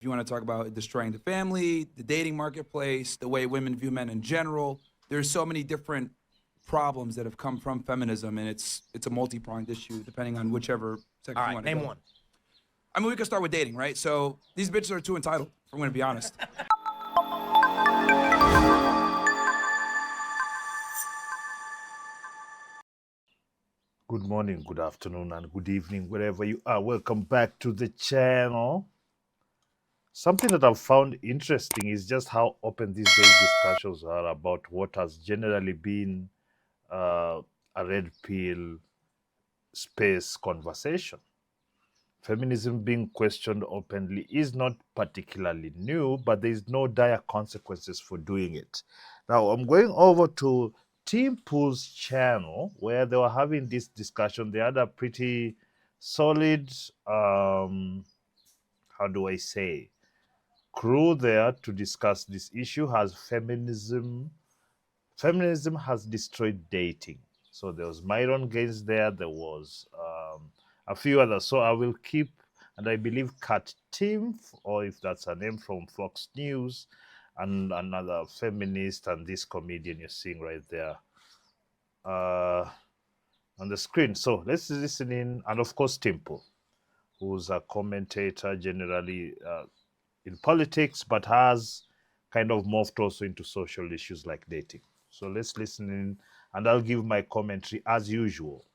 If you want to talk about destroying the family, the dating marketplace, the way women view men in general, there's so many different problems that have come from feminism, and it's a multi-pronged issue depending on whichever section All you right, want to name go. one. I mean, we can start with dating, right? So these bitches are too entitled, if I'm going to be honest. Good morning, good afternoon, and good evening, wherever you are. Welcome back to the channel. Something that I've found interesting is just how open these days discussions are about what has generally been a red pill space conversation. Feminism being questioned openly is not particularly new, but there is no dire consequences for doing it. Now, I'm going over to Timpf's channel where they were having this discussion. They had a pretty solid, how do I say, crew there to discuss this issue. Has feminism has destroyed dating. So there was Myron Gaines there. There was a few others. So I will keep, and I believe Kat Timpf, or if that's her name, from Fox News, and another feminist, and this comedian you're seeing right there on the screen. So let's listen in, and of course Timpf, who's a commentator generally in politics, but has kind of morphed also into social issues like dating. So let's listen in, and I'll give my commentary as usual.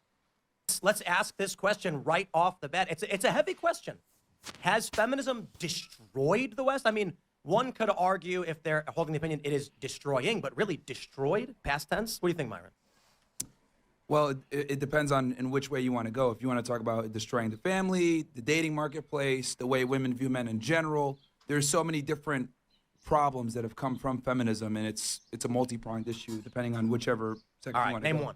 Let's ask this question right off the bat. It's a heavy question. Has feminism destroyed the West? I mean, one could argue, if they're holding the opinion, it is destroying, but really destroyed, past tense? What do you think, Myron? Well, it depends on in which way you want to go. If you want to talk about destroying the family, the dating marketplace, the way women view men in general, there's so many different problems that have come from feminism, and it's a multi-pronged issue depending on whichever section All you right, want to name go. one.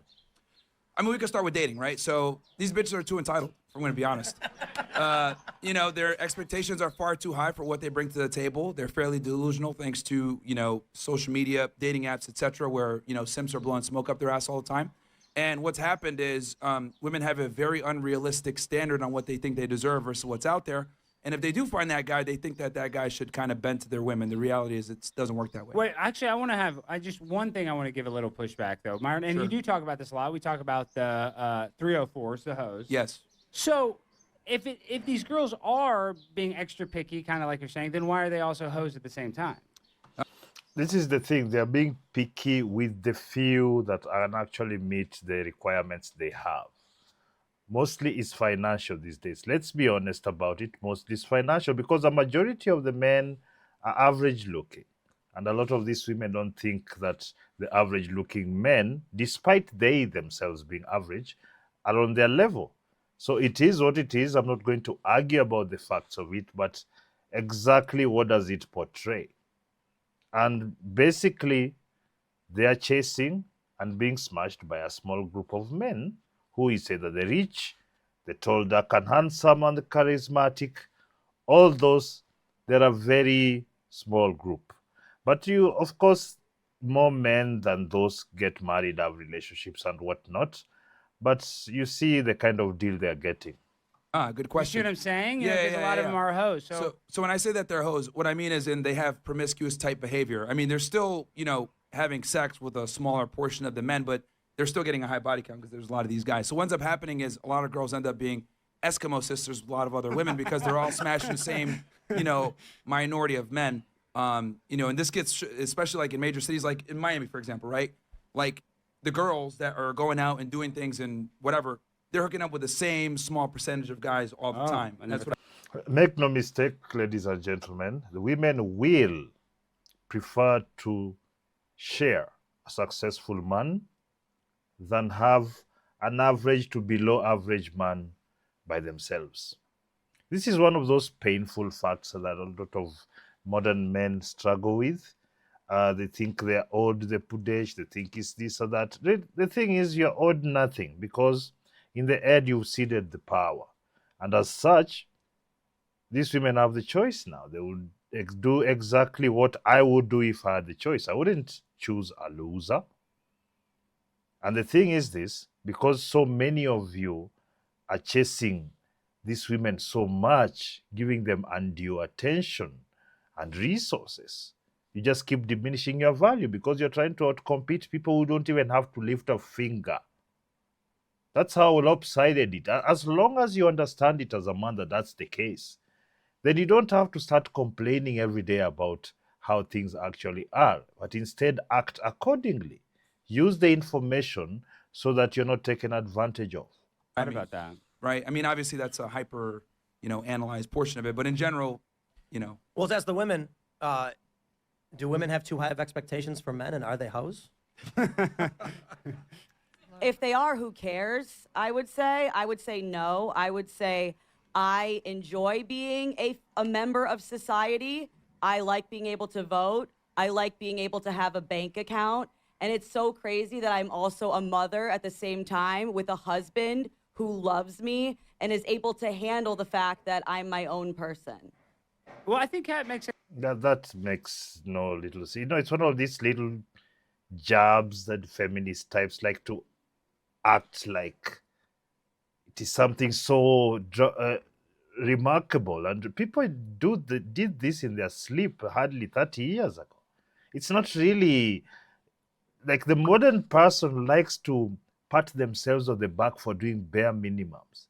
I mean, we can start with dating, right? So these bitches are too entitled, if I'm going to be honest. Their expectations are far too high for what they bring to the table. They're fairly delusional thanks to, social media, dating apps, etc., where, simps are blowing smoke up their ass all the time. And what's happened is women have a very unrealistic standard on what they think they deserve versus what's out there. And if they do find that guy, they think that guy should kind of bend to their women. The reality is it doesn't work that way. Wait, actually, one thing I want to give a little pushback, though, Myron, and Sure. you do talk about this a lot. We talk about the 304s, the hoes. Yes. So if these girls are being extra picky, kind of like you're saying, then why are they also hoes at the same time? This is the thing, they're being picky with the few that can actually meet the requirements they have. Mostly it's financial these days. Let's be honest about it. Mostly it's financial because the majority of the men are average looking. And a lot of these women don't think that the average looking men, despite they themselves being average, are on their level. So it is what it is. I'm not going to argue about the facts of it, but exactly what does it portray? And basically, they are chasing and being smashed by a small group of men who is either the rich, the tall, dark, and handsome, and the charismatic. All those, they're a very small group. But you, of course, more men than those get married, have relationships and whatnot. But you see the kind of deal they're getting. Good You see question. what I'm saying? Yeah, Because a lot of them are hoes. So when I say that they're hoes, what I mean is they have promiscuous type behavior. I mean, they're still, having sex with a smaller portion of the men, but they're still getting a high body count because there's a lot of these guys. So what ends up happening is a lot of girls end up being Eskimo sisters with a lot of other women because they're all smashing the same, minority of men. And this gets, especially like in major cities, like in Miami, for example, right? Like the girls that are going out and doing things and whatever, they're hooking up with the same small percentage of guys all the time. And that's what Make no mistake, ladies and gentlemen, the women will prefer to share a successful man than have an average to below average man by themselves. This is one of those painful facts that a lot of modern men struggle with. They think they're owed the pudage, they think it's this or that. The thing is, you're owed nothing because in the end, you've ceded the power. And as such, these women have the choice now. They will do exactly what I would do if I had the choice. I wouldn't choose a loser. And the thing is this, because so many of you are chasing these women so much, giving them undue attention and resources, you just keep diminishing your value because you're trying to outcompete people who don't even have to lift a finger. That's how lopsided it. As long as you understand it as a man that that's the case, then you don't have to start complaining every day about how things actually are, but instead act accordingly. Use the information so that you're not taken advantage of. Right about that. Right. I mean, obviously that's a hyper, analyzed portion of it, but in general, Well, let's ask the women. Do women have too high of expectations for men, and are they hoes? If they are, who cares? I would say no. I would say I enjoy being a member of society. I like being able to vote. I like being able to have a bank account. And it's so crazy that I'm also a mother at the same time with a husband who loves me and is able to handle the fact that I'm my own person. Well, I think that makes sense. That makes no little sense. It's one of these little jabs that feminist types like to act like it is something so remarkable. And people did this in their sleep hardly 30 years ago. It's not really like the modern person likes to pat themselves on the back for doing bare minimums.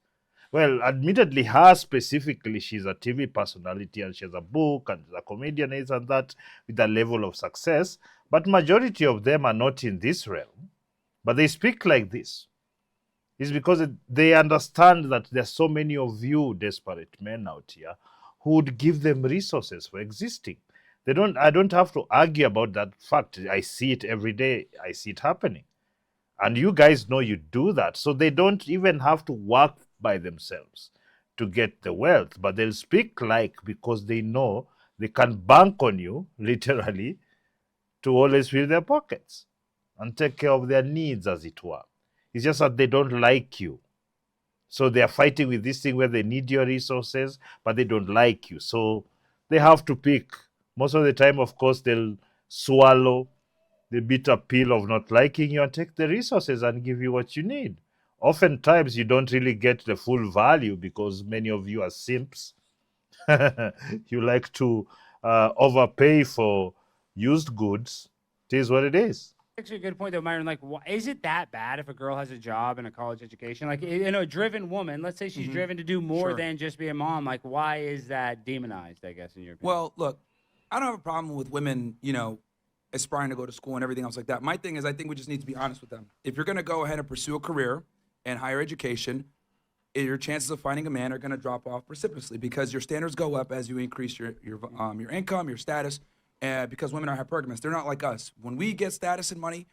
Well, admittedly, her specifically, she's a TV personality and she has a book and a comedian is and that with a level of success. But majority of them are not in this realm. But they speak like this. It's because they understand that there's so many of you desperate men out here who would give them resources for existing. I don't have to argue about that fact. I see it every day. I see it happening. And you guys know you do that. So they don't even have to work by themselves to get the wealth. But they'll speak like because they know they can bank on you, literally, to always fill their pockets and take care of their needs, as it were. It's just that they don't like you. So they are fighting with this thing where they need your resources, but they don't like you. So they have to pick. Most of the time, of course, they'll swallow the bitter pill of not liking you and take the resources and give you what you need. Oftentimes, you don't really get the full value because many of you are simps. You like to overpay for used goods. It is what it is. Actually, a good point though, Myron. Like, is it that bad if a girl has a job and a college education? Like, a driven woman, let's say she's driven to do more Sure. than just be a mom. Like, why is that demonized? I guess in your opinion. Well, look, I don't have a problem with women, aspiring to go to school and everything else like that. My thing is, I think we just need to be honest with them. If you're going to go ahead and pursue a career and higher education, your chances of finding a man are going to drop off precipitously because your standards go up as you increase your income, your status. Because women are hypergamous, they're not like us. When we get status and money,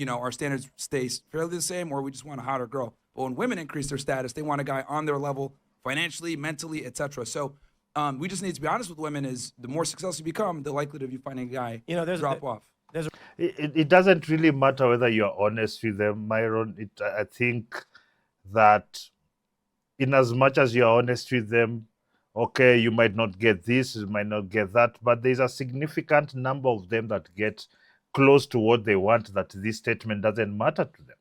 our standards stay fairly the same, or we just want a hotter girl. But when women increase their status, they want a guy on their level, financially, mentally, etc. So we just need to be honest with women: is the more successful you become, the likelihood of you finding a guy drop off. It doesn't really matter whether you're honest with them, Myron. I think that in as much as you're honest with them, okay, you might not get this, you might not get that, but there's a significant number of them that get close to what they want that this statement doesn't matter to them.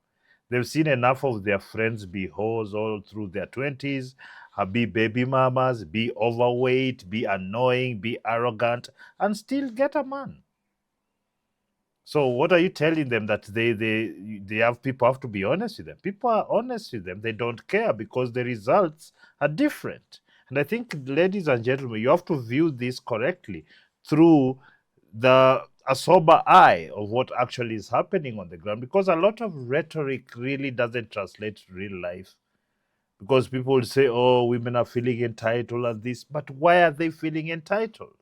They've seen enough of their friends be hoes all through their 20s, be baby mamas, be overweight, be annoying, be arrogant, and still get a man. So what are you telling them that people have to be honest with them? People are honest with them. They don't care because the results are different. And I think, ladies and gentlemen, you have to view this correctly through a sober eye of what actually is happening on the ground, because a lot of rhetoric really doesn't translate to real life. Because people will say, oh, women are feeling entitled and this, but why are they feeling entitled?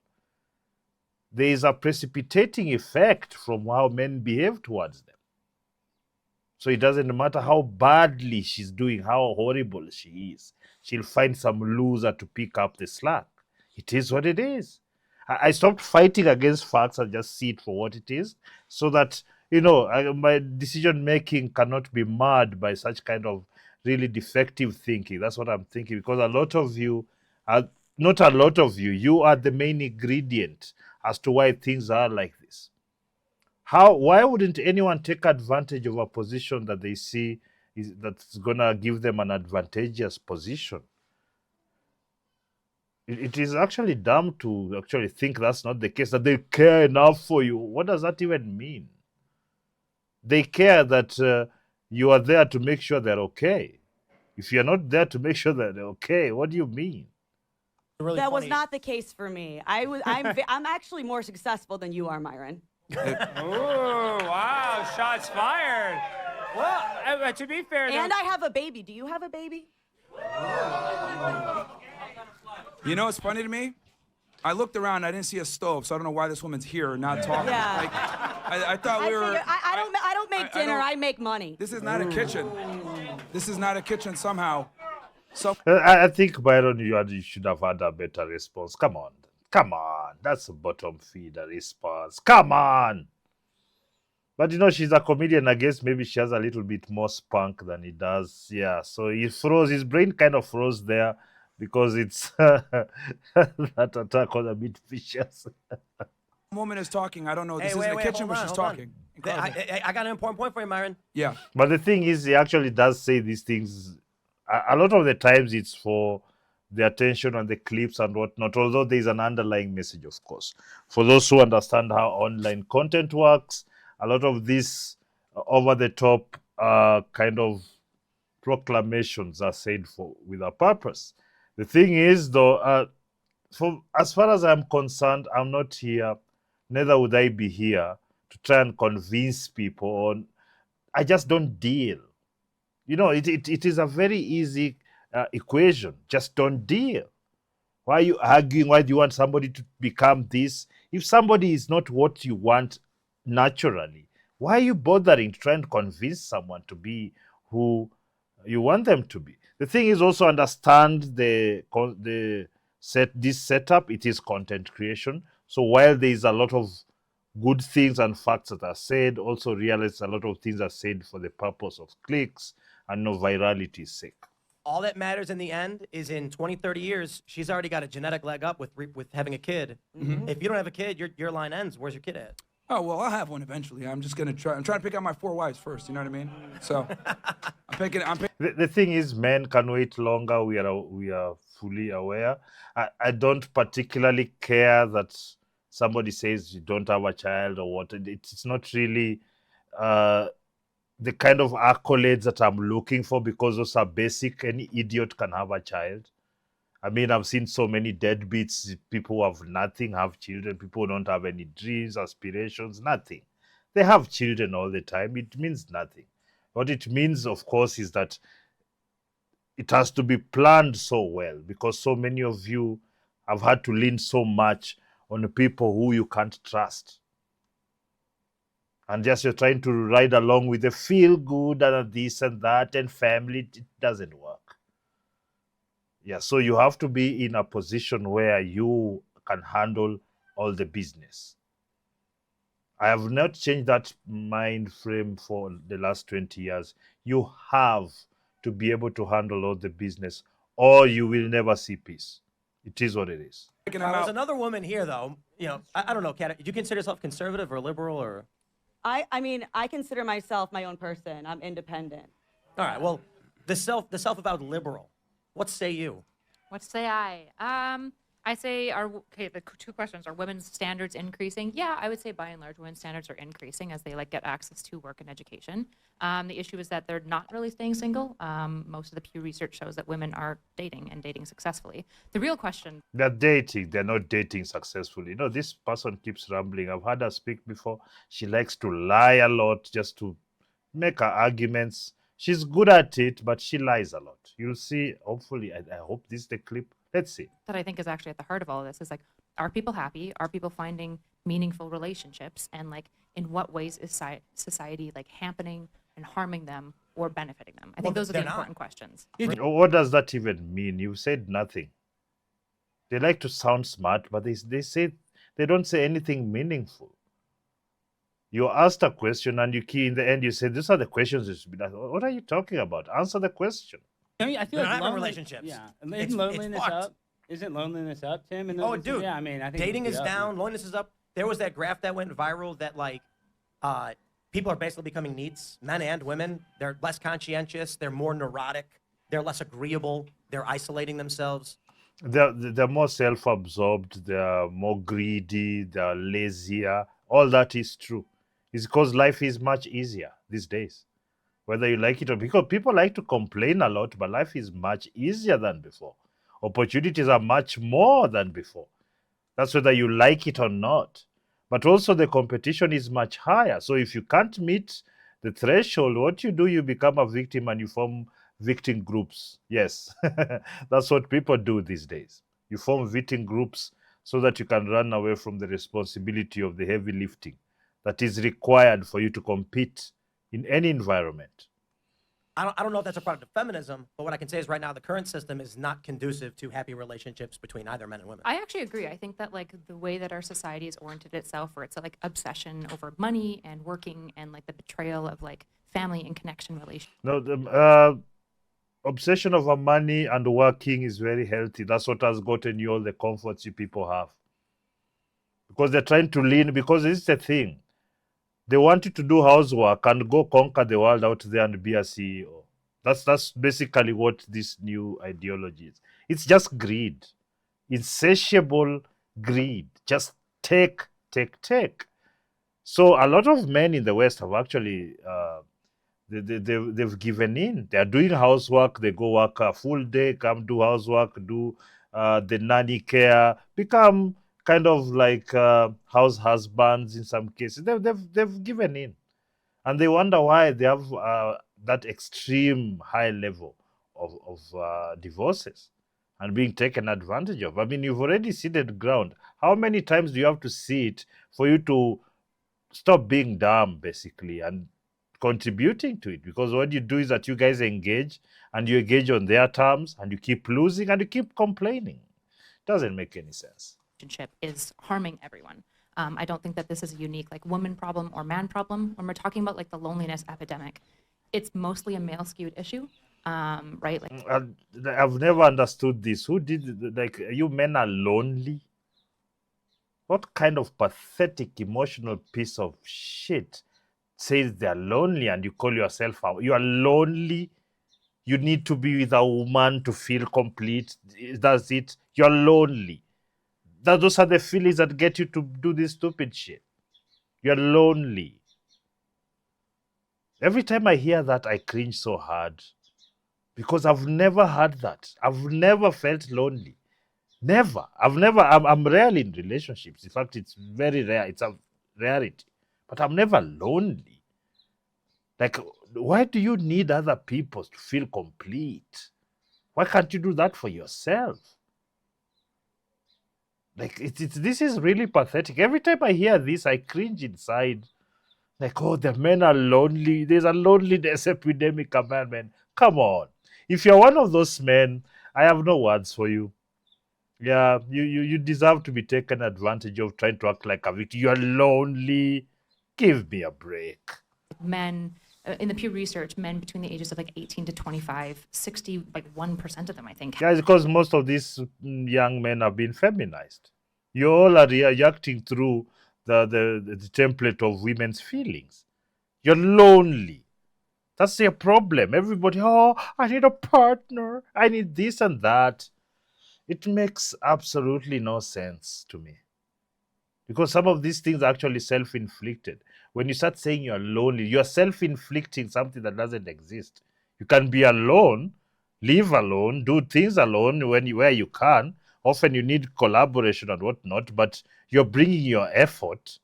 There is a precipitating effect from how men behave towards them. So it doesn't matter how badly she's doing, how horrible she is. She'll find some loser to pick up the slack. It is what it is. I stopped fighting against facts and just see it for what it is, so that, my decision making cannot be marred by such kind of really defective thinking. That's what I'm thinking, because a lot of you are, not a lot of you, you are the main ingredient as to why things are like this. Why wouldn't anyone take advantage of a position that they see that's going to give them an advantageous position? it is actually dumb to actually think that's not the case, that they care enough for you. What does that even mean? They care that you are there to make sure they're okay. If you're not there to make sure that they're okay, what do you mean? Really That was funny- not the case for me. I'm actually more successful than you are, Myron. Oh, wow. Shots fired. Well, to be fair, And though, I have a baby. Do you have a baby? You know what's funny to me? I looked around, I didn't see a stove, so I don't know why this woman's here and not talking. Yeah. Like, I thought we were. I don't make dinner. I make money. This is not a kitchen. This is not a kitchen somehow. So I think, Byron, you should have had a better response. Come on. That's a bottom feeder response. Come on. But she's a comedian. I guess maybe she has a little bit more spunk than he does. Yeah, so he froze. His brain kind of froze there because it's that attack was a bit vicious. woman is talking. I don't know. This Hey, is wait, the wait, kitchen, hold but on, she's hold on. talking. Incredible. I got an important point for you, Myron. Yeah. But the thing is, he actually does say these things. A lot of the times it's for the attention and the clips and whatnot, although there's an underlying message, of course. For those who understand how online content works, a lot of these over-the-top kind of proclamations are said with a purpose. The thing is, though, as far as I'm concerned, I'm not here, neither would I be here to try and convince people on. I just don't deal. It is a very easy equation. Just don't deal. Why are you arguing? Why do you want somebody to become this? If somebody is not what you want naturally, why are you bothering to try and convince someone to be who you want them to be? The thing is, also understand this setup. It is content creation. So while there is a lot of good things and facts that are said, also realize a lot of things are said for the purpose of clicks and no virality's sake. All that matters in the end is in 20, 30 years, she's already got a genetic leg up with having a kid. If you don't have a kid, your line ends. Where's your kid at? Oh, well, I'll have one eventually. I'm just going to try. I'm trying to pick out my 4 wives first. You know what I mean? So I'm picking. The thing is, men can wait longer. We are fully aware. I don't particularly care that somebody says you don't have a child or what. It's not really the kind of accolades that I'm looking for, because those are basic. Any idiot can have a child. I mean, I've seen so many deadbeats, people who have nothing, have children, people who don't have any dreams, aspirations, nothing. They have children all the time. It means nothing. What it means, of course, is that it has to be planned so well, because so many of you have had to lean so much on people who you can't trust. And just you're trying to ride along with the feel good and this and that and family, it doesn't work. Yeah, so you have to be in a position where you can handle all the business. I have not changed that mind frame for the last 20 years. You have to be able to handle all the business, or you will never see peace. It is what it is. There's another woman here, though. I don't know, Kat. Do you consider yourself conservative or liberal or? I mean, I consider myself my own person. I'm independent. All right. Well, the self-avowed liberal. What say you? What say I? I say, the 2 questions. Are women's standards increasing? Yeah, I would say by and large, women's standards are increasing as they get access to work and education. The issue is that they're not really staying single. Most of the Pew research shows that women are dating and dating successfully. The real question. They're dating. They're not dating successfully. This person keeps rambling. I've had her speak before. She likes to lie a lot just to make her arguments. She's good at it, but she lies a lot. You'll see, hopefully, I hope this is the clip. Let's see. That I think is actually at the heart of all of this is are people happy? Are people finding meaningful relationships? And in what ways is society happening and harming them or benefiting them? I think those are the important questions. What does that even mean? You said nothing. They like to sound smart, but they don't say anything meaningful. You asked a question and in the end you said, these are the questions you should be asking. What are you talking about? Answer the question. I mean, I feel They're like not having relationships. Yeah, It's isn't loneliness fucked. up? Isn't loneliness up, Tim? And Dude. Yeah, I mean, I think Dating it's is up. down. Loneliness is up. There was that graph that went viral that people are basically becoming neats, men and women. They're less conscientious. They're more neurotic. They're less agreeable. They're isolating themselves. They're more self-absorbed, they're more greedy, they're lazier. All that is true. It's because life is much easier these days, whether you like it or because people like to complain a lot, but life is much easier than before. Opportunities are much more than before. That's whether you like it or not. But also the competition is much higher. So if you can't meet the threshold, what you do, you become a victim and you form victim groups. Yes, that's what people do these days. You form victim groups so that you can run away from the responsibility of the heavy lifting that is required for you to compete in any environment. I don't know if that's a product of feminism, but what I can say is right now the current system is not conducive to happy relationships between either men and women. I actually agree. I think that like the way that our society has oriented itself, where it's like obsession over money and working and like the betrayal of like family and connection relations. No, the obsession over money and working is very healthy. That's what has gotten you all the comforts you people have. Because they're trying to lean, because it's the thing. They want you to do housework and go conquer the world out there and be a CEO. That's basically what this new ideology is. It's just greed, insatiable greed. Just take, take, take. So a lot of men in the West have actually they've given in. They are doing housework. They go work a full day, come do housework, do the nanny care, become kind of like house husbands in some cases. They've given in, and they wonder why they have that extreme high level of divorces and being taken advantage of. I mean, you've already ceded ground. How many times do you have to see it for you to stop being dumb, basically, and contributing to it? Because what you do is that you guys engage and you engage on their terms and you keep losing and you keep complaining. Doesn't make any sense. Relationship is harming everyone. I don't think that this is a unique like woman problem or man problem. When we're talking about like the loneliness epidemic, it's mostly a male skewed issue, right? Like I've never understood this. Who did, like, you men are lonely? What kind of pathetic emotional piece of shit says they're lonely and you call yourself out? You are lonely. You need to be with a woman to feel complete. That's it. You're lonely. Those are the feelings that get you to do this stupid shit. You're lonely. Every time I hear that, I cringe so hard because I've never had that. I've never felt lonely. Never. I'm rarely in relationships. In fact, it's very rare. It's a rarity. But I'm never lonely. Like, why do you need other people to feel complete? Why can't you do that for yourself? Like, this is really pathetic. Every time I hear this, I cringe inside. Like, oh, the men are lonely. There's a loneliness epidemic among men. Come on. If you're one of those men, I have no words for you. Yeah, you deserve to be taken advantage of, trying to act like a victim. You're lonely. Give me a break. men in the Pew Research, men between the ages of like 18 to 25, 1% of them, I think. Yeah, it's because most of these young men are being feminized. You all are reacting through the template of women's feelings. You're lonely. That's your problem. Everybody, oh, I need a partner. I need this and that. It makes absolutely no sense to me. Because some of these things are actually self-inflicted. When you start saying you're lonely, you're self-inflicting something that doesn't exist. You can be alone, live alone, do things alone where you can. Often you need collaboration and whatnot, but you're bringing your effort.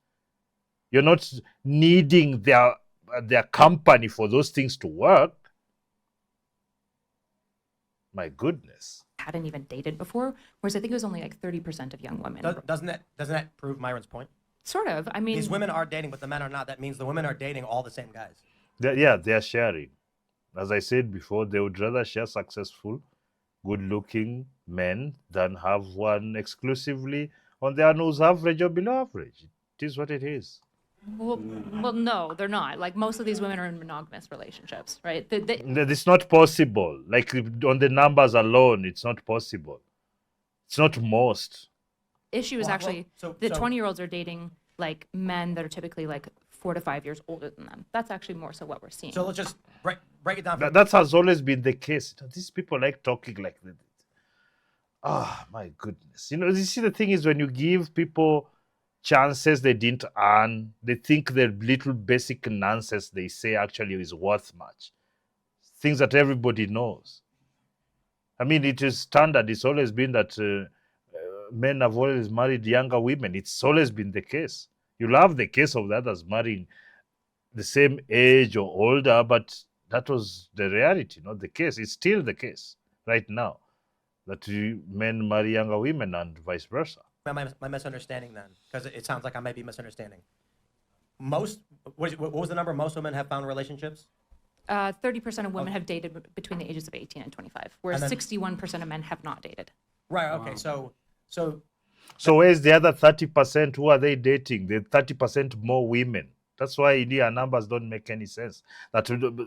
You're not needing their company for those things to work. My goodness. Hadn't even dated before, whereas I think it was only like 30% of young women. Doesn't that prove Myron's point? Sort of. I mean, These women are dating, but the men are not. That means the women are dating all the same guys. They're sharing. As I said before, they would rather share successful, good-looking men than have one exclusively on their nose average or below average. It is what it is. well, no, they're not. Like most of these women are in monogamous relationships, right? It's not possible. Like on the numbers alone, it's not possible. It's not most. Issue is Well, actually so- the so- 20-year-olds are dating like men that are typically like 4 to 5 years older than them. That's actually more so what we're seeing. So let's just break it down. That has always been the case. These people like talking like that. Ah, my goodness. You see, the thing is, when you give people chances they didn't earn, they think the little basic nonsense they say actually is worth much. Things that everybody knows. I mean, it is standard. It's always been that men have always married younger women. It's always been the case. You'll have the case of the others marrying the same age or older, but that was the reality, not the case. It's still the case right now that men marry younger women and vice versa. My misunderstanding then, because it sounds like I might be misunderstanding. What was the number? Most women have found relationships? 30% of women have dated between the ages of 18 and 25, whereas And then- 61% of men have not dated. Right, okay, so So where's the other 30%? Who are they dating? The 30% more women. That's why India numbers don't make any sense.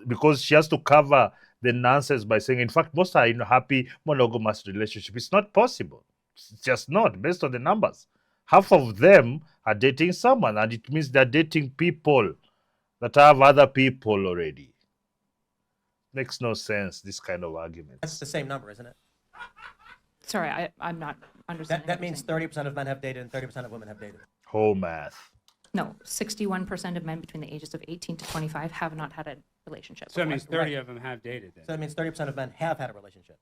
Because she has to cover the nonsense by saying, in fact, most are in a happy monogamous relationship. It's not possible. It's just not based on the numbers. Half of them are dating someone, and it means they're dating people that have other people already. Makes no sense, this kind of argument. that's the same number, isn't it? Sorry, I'm not understanding. That what you're means saying. 30% of men have dated and 30% of women have dated. Whole math. No, 61% of men between the ages of 18 to 25 have not had a relationship. So that means 30 Right. of them have dated then. So that means 30% of men have had a relationship.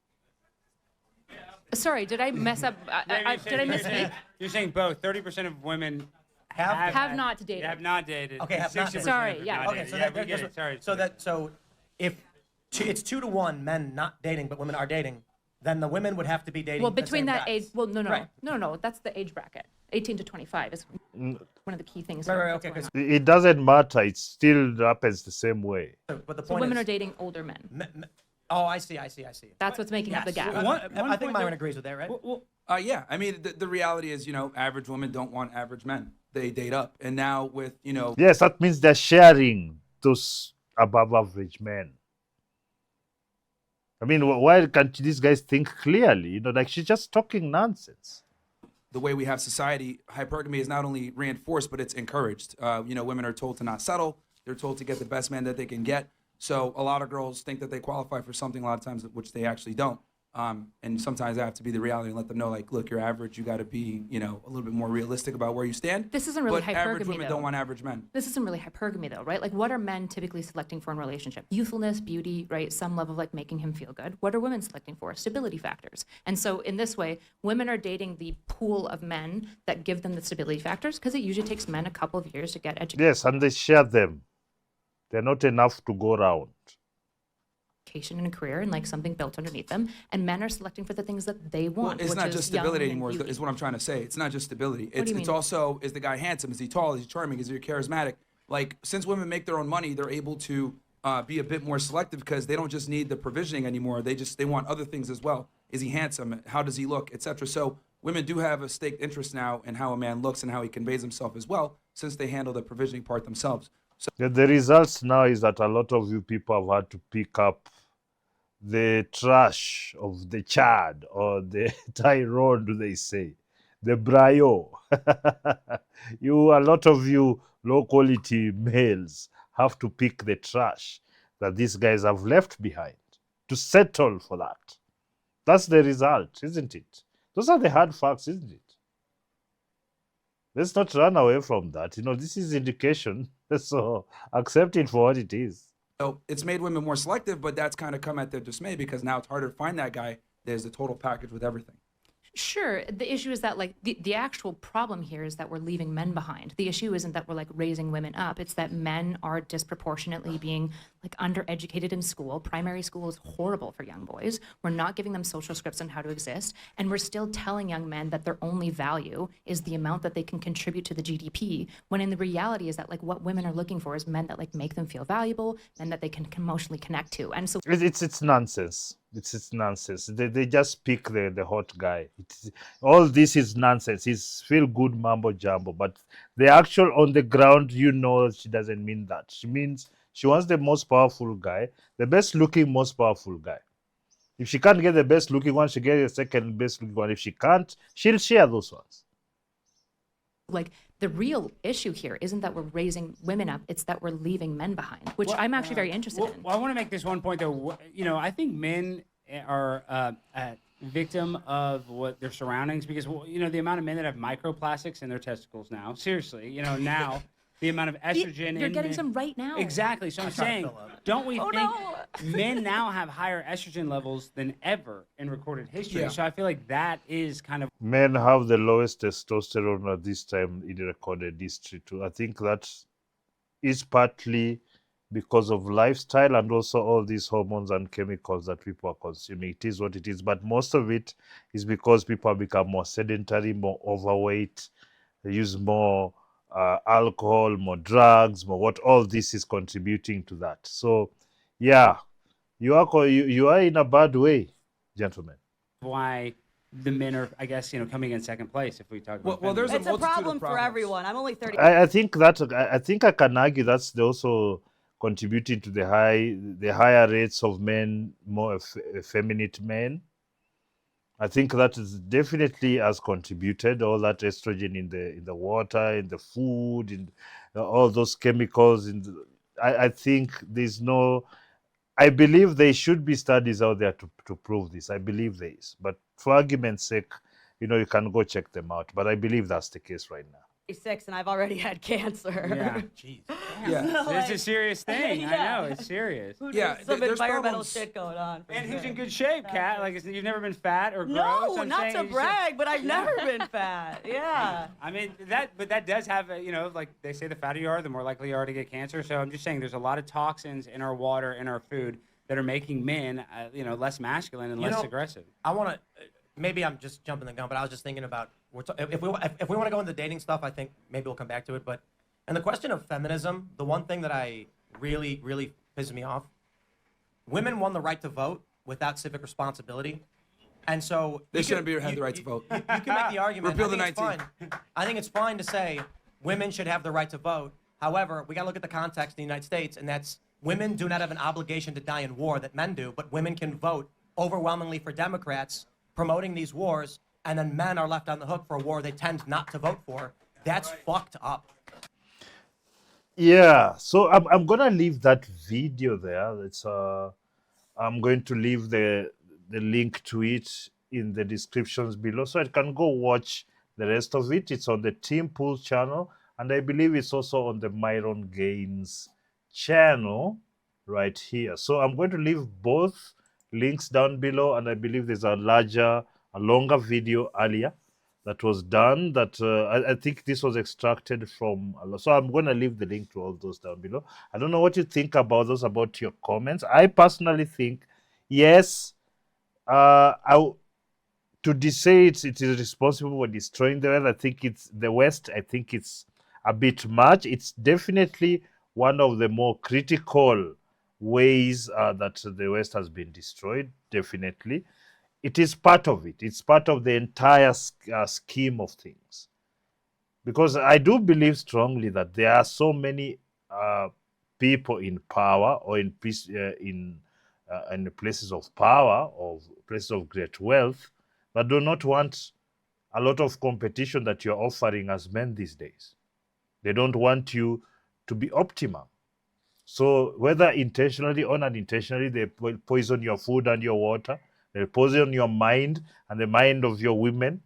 Sorry, did I mess up? Did I misspeak? You're saying both. 30% of women Have not dated. have not dated. Okay, have not dated. 60% Sorry, have yeah. not Okay, dated. so Yeah, that, we get it. Sorry. so if it's 2-1 men not dating but women are dating, then the women would have to be dating. Well, the between same that guys. age, well, no, Right. no, that's the age bracket. 18 to 25 is one of the key things. Right, here right, that's okay, going 'cause- on. It doesn't matter. It still happens the same way. But the So point women is, are dating older men. Oh, I see. That's what's making up the Yes. gap. I think Myron agrees with that, right? Yeah, I mean, the reality is, average women don't want average men. They date up. And now with, Yes, that means they're sharing those above average men. I mean, why can't these guys think clearly? Like she's just talking nonsense. the way we have society, hypergamy is not only reinforced, but it's encouraged. Women are told to not settle. They're told to get the best man that they can get. So a lot of girls think that they qualify for something a lot of times, which they actually don't. And sometimes I have to be the reality and let them know, like, look, you're average. You got to be, a little bit more realistic about where you stand. This isn't really but average hypergamy, women though. don't want average men. This isn't really hypergamy, though, right? Like, what are men typically selecting for in a relationship? Youthfulness, beauty, right? Some level of, like, making him feel good. What are women selecting for? Stability factors. And so in this way, women are dating the pool of men that give them the stability factors, because it usually takes men a couple of years to get education Yes, and they share them. They're not enough to go around. and a career and, like, something built underneath them. And men are selecting for the things that they want, It's which not is just young stability and anymore, beauty. is what I'm trying to say. It's not just stability. do you It's mean? also, is the guy handsome? Is he tall? Is he charming? Is he charismatic? Like, since women make their own money, they're able to be a bit more selective because they don't just need the provisioning anymore. They want other things as well. Is he handsome? How does he look? Etc. So women do have a staked interest now in how a man looks and how he conveys himself as well, since they handle the provisioning part themselves. So The results now is that a lot of you people have had to pick up the trash of the Chad or the Tyrone, do they say, the Brayo. A lot of you low quality males have to pick the trash that these guys have left behind to settle for that. That's the result, isn't it? Those are the hard facts, isn't it? Let's not run away from that. This is indication, so accept it for what it is. So it's made women more selective, but that's kind of come at their dismay because now it's harder to find that guy. There's a total package with everything. Sure. The issue is that, like, the actual problem here is that we're leaving men behind. The issue isn't that we're, like, raising women up. It's that men are disproportionately being, like, undereducated in school. Primary school is horrible for young boys. We're not giving them social scripts on how to exist. And we're still telling young men that their only value is the amount that they can contribute to the GDP, when in the reality is that, like, what women are looking for is men that, like, make them feel valuable and that they can emotionally connect to. And so It's nonsense. It's nonsense. They just pick the hot guy. All this is nonsense. It's feel good mambo jumbo. But the actual on the ground, she doesn't mean that. She means she wants the most powerful guy, the best looking, most powerful guy. If she can't get the best looking one, she gets the second best looking one. If she can't, she'll share those ones. like, the real issue here isn't that we're raising women up, it's that we're leaving men behind, which I'm actually very interested in. Well, I want to make this one point, though. I think men are, victim of what their surroundings, because well, you know, the amount of men that have microplastics in their testicles now, seriously, you know, now the amount of estrogen You're in getting men- some right now. Exactly. So I'm saying, don't we Oh, think no. men now have higher estrogen levels than ever in recorded history? Yeah. So I feel like that is kind of Men have the lowest testosterone at this time in recorded history too. I think that is partly because of lifestyle and also all these hormones and chemicals that people are consuming. It is what it is, but most of it is because people have become more sedentary, more overweight. They use more alcohol, more drugs, more what. All this is contributing to that. So, yeah, you are in a bad way, gentlemen. why the men are, I guess, you know, coming in second place if we talk about Well, there's feminism. a It's a multitude of problem for problems. everyone. I'm only 30. I think I can argue that's also contributing to the higher rates of men, more effeminate men. I think that is definitely has contributed, all that estrogen in the water, in the food, in all those chemicals. I think there's no. I believe there should be studies out there to prove this. I believe there is, but for argument's sake, you know, you can go check them out. But I believe that's the case right now. 36 and I've already had cancer. Yeah. Jeez. Yeah. It's a serious thing. Yeah. I know, it's serious. Yeah, Some there's environmental problems. shit going on. for And who's sure. in good shape, Kat? Like, you've never been fat or gross? No, I'm not saying to you should- brag, but I've never been fat. Yeah. I mean, that does have, you know, like they say the fatter you are, the more likely you are to get cancer. So I'm just saying there's a lot of toxins in our water, in our food, that are making men, you know, less masculine and You less know, aggressive. I want to. Maybe I'm just jumping the gun, but I was just thinking about if we want to go into dating stuff, I think maybe we'll come back to it. But and the question of feminism, the one thing that I really pisses me off, women won the right to vote without civic responsibility, and so They you shouldn't can- have you- the right to you- vote. You can make the argument. Repeal the I think it's 19th. fine. I think it's fine to say women should have the right to vote. However, we got to look at the context in the United States, and that's women do not have an obligation to die in war that men do, but women can vote overwhelmingly for Democrats promoting these wars, and then men are left on the hook for a war they tend not to vote for. That's fucked up. Yeah, so I'm gonna leave that video there. It's I'm going to leave the link to it in the descriptions below, so you can go watch the rest of it. It's on the Timpf channel, and I believe it's also on the Myron Gaines channel right here. So I'm going to leave both links down below, and I believe there's a longer video earlier that was done that I think this was extracted from. So I'm going to leave the link to all those down below. I don't know what you think about those, about your comments. I personally think, yes, to say it is responsible for destroying the West. I think it's the West. I think it's a bit much. It's definitely one of the more critical ways that the West has been destroyed. Definitely, it is part of it. It's part of the entire scheme of things. Because I do believe strongly that there are so many people in power or in the places of power or places of great wealth that do not want a lot of competition that you're offering as men these days. They don't want you to be optimal. So whether intentionally or unintentionally, they poison your food and your water. They poison your mind and the mind of your women,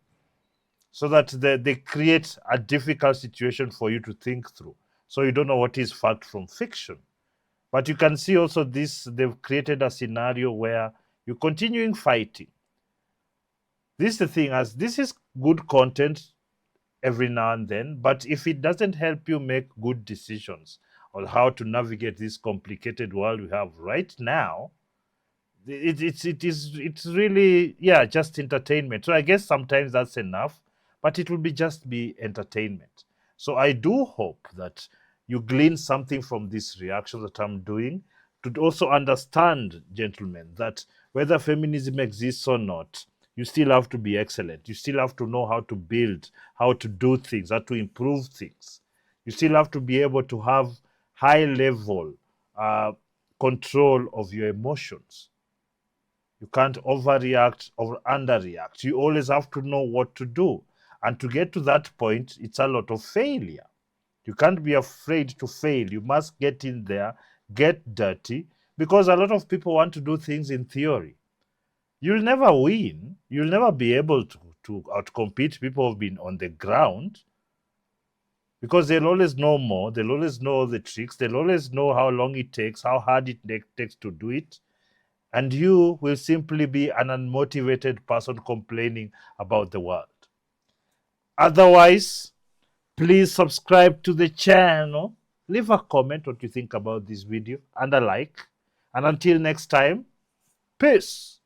so that they create a difficult situation for you to think through. So you don't know what is fact from fiction. But you can see also they've created a scenario where you're continuing fighting. This is the thing, as this is good content every now and then, but if it doesn't help you make good decisions on how to navigate this complicated world we have right now, it's really, yeah, just entertainment. So I guess sometimes that's enough, but it will just be entertainment. So I do hope that you glean something from this reaction that I'm doing, to also understand, gentlemen, that whether feminism exists or not, you still have to be excellent. You still have to know how to build, how to do things, how to improve things. You still have to be able to have high level control of your emotions. You can't overreact or underreact. You always have to know what to do. And to get to that point, it's a lot of failure. You can't be afraid to fail. You must get in there, get dirty, because a lot of people want to do things in theory. you'll never win. You'll never be able to outcompete people who've been on the ground, because they'll always know more. They'll always know the tricks. They'll always know how long it takes, how hard it takes to do it. And you will simply be an unmotivated person complaining about the world. Otherwise, please subscribe to the channel. Leave a comment what you think about this video and a like. And until next time, peace.